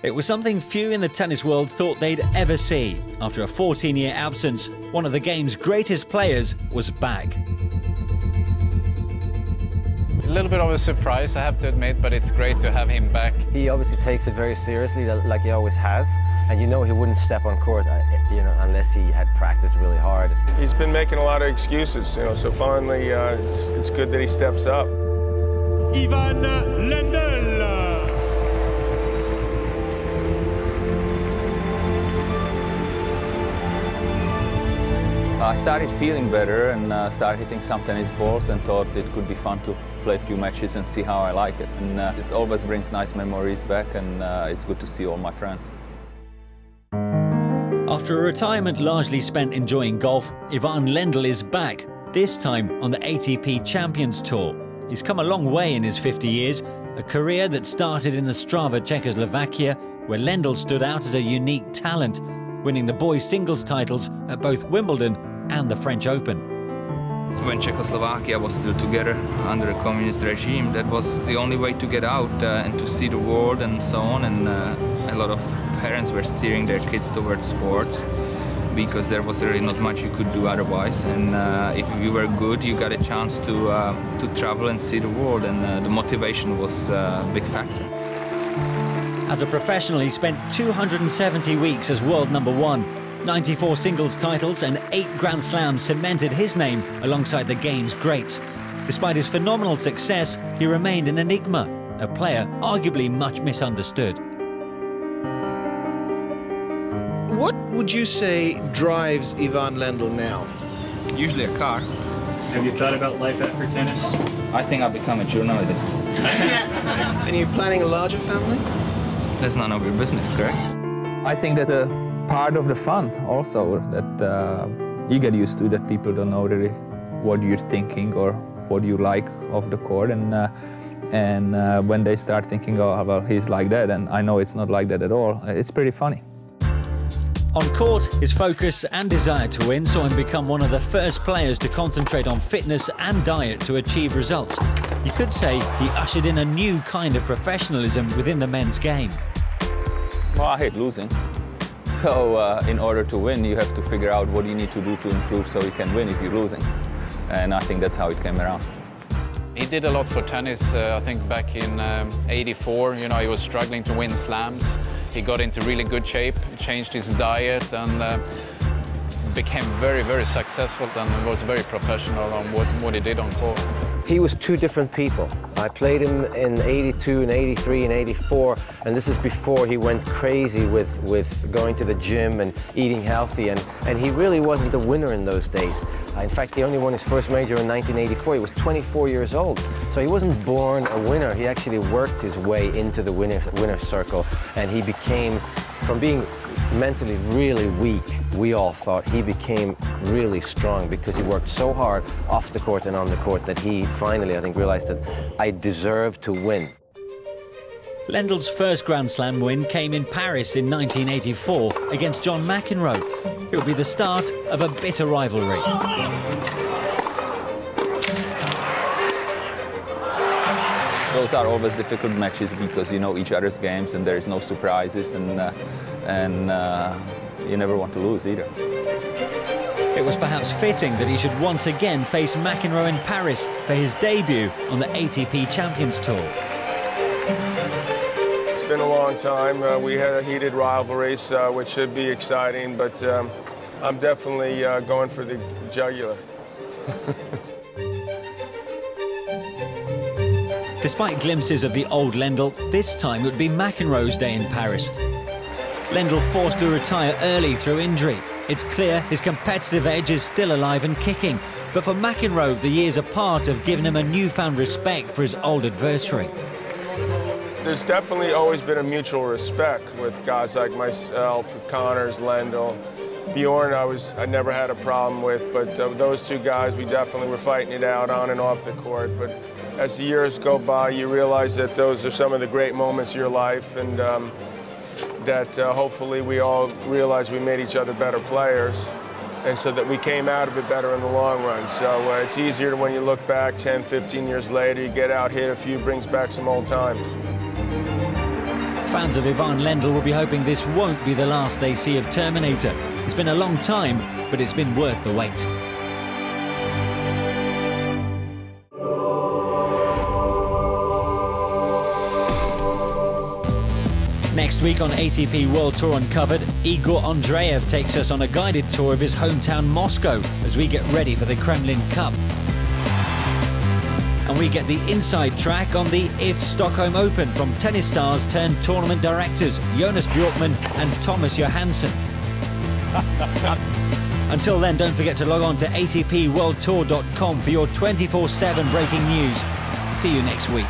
It was something few in the tennis world thought they'd ever see. After a 14-year absence, one of the game's greatest players was back. A little bit of a surprise, I have to admit, but it's great to have him back. He obviously takes it very seriously, like he always has, and you know he wouldn't step on court, unless he had practiced really hard. He's been making a lot of excuses, so finally it's good that he steps up. Ivan Lendl. I started feeling better and started hitting some tennis balls and thought it could be fun to play a few matches and see how I like it. And it always brings nice memories back, and it's good to see all my friends. After a retirement largely spent enjoying golf, Ivan Lendl is back, this time on the ATP Champions Tour. He's come a long way in his 50 years, a career that started in Ostrava, Czechoslovakia, where Lendl stood out as a unique talent, winning the boys' singles titles at both Wimbledon and the French Open. When Czechoslovakia was still together under a communist regime, that was the only way to get out and to see the world and so on. And a lot of parents were steering their kids towards sports because there was really not much you could do otherwise. And if you were good, you got a chance to travel and see the world, and the motivation was a big factor. As a professional, he spent 270 weeks as world #1. 94 singles titles and 8 Grand Slams cemented his name alongside the game's greats. Despite his phenomenal success, he remained an enigma, a player arguably much misunderstood. What would you say drives Ivan Lendl now? Usually a car. Have you thought about life after tennis? I think I'll become a journalist. And you're planning a larger family? That's none of your business, correct? I think that part of the fun also, that you get used to, that people don't know really what you're thinking or what you like of the court, and when they start thinking, oh, well, he's like that, and I know it's not like that at all, it's pretty funny. On court, his focus and desire to win saw him become one of the first players to concentrate on fitness and diet to achieve results. You could say he ushered in a new kind of professionalism within the men's game. Well, I hate losing. So in order to win, you have to figure out what you need to do to improve so you can win if you're losing. And I think that's how it came around. He did a lot for tennis, I think back in '84, he was struggling to win slams. He got into really good shape, changed his diet, and became very, very successful, and was very professional on what he did on court. He was two different people. I played him in '82 and '83 and '84, and this is before he went crazy with going to the gym and eating healthy, and he really wasn't a winner in those days. In fact, he only won his first major in 1984. He was 24 years old, so he wasn't born a winner. He actually worked his way into the winner's circle, and he became, from being mentally really weak, we all thought, he became really strong because he worked so hard off the court and on the court that he finally, I think, realized that I deserve to win. Lendl's first Grand Slam win came in Paris in 1984 against John McEnroe. It would be the start of a bitter rivalry. Those are always difficult matches because you know each other's games and there is no surprises, and you never want to lose either. It was perhaps fitting that he should once again face McEnroe in Paris for his debut on the ATP Champions Tour. It's been a long time. We had a heated rivalry, which should be exciting, but I'm definitely going for the jugular. Despite glimpses of the old Lendl, this time it would be McEnroe's day in Paris. Lendl forced to retire early through injury. It's clear his competitive edge is still alive and kicking, but for McEnroe, the years apart have given him a newfound respect for his old adversary. There's definitely always been a mutual respect with guys like myself, Connors, Lendl. Bjorn, I never had a problem with, but those two guys, we definitely were fighting it out on and off the court. But as the years go by, you realize that those are some of the great moments of your life, and that hopefully we all realize we made each other better players, and so that we came out of it better in the long run. So it's easier when you look back 10, 15 years later, you get out, hit a few, brings back some old times. Fans of Ivan Lendl will be hoping this won't be the last they see of Terminator. It's been a long time, but it's been worth the wait. Next week on ATP World Tour Uncovered, Igor Andreev takes us on a guided tour of his hometown Moscow as we get ready for the Kremlin Cup. And we get the inside track on the IF Stockholm Open from tennis stars turned tournament directors Jonas Bjorkman and Thomas Johansson. Until then, don't forget to log on to atpworldtour.com for your 24/7 breaking news. See you next week.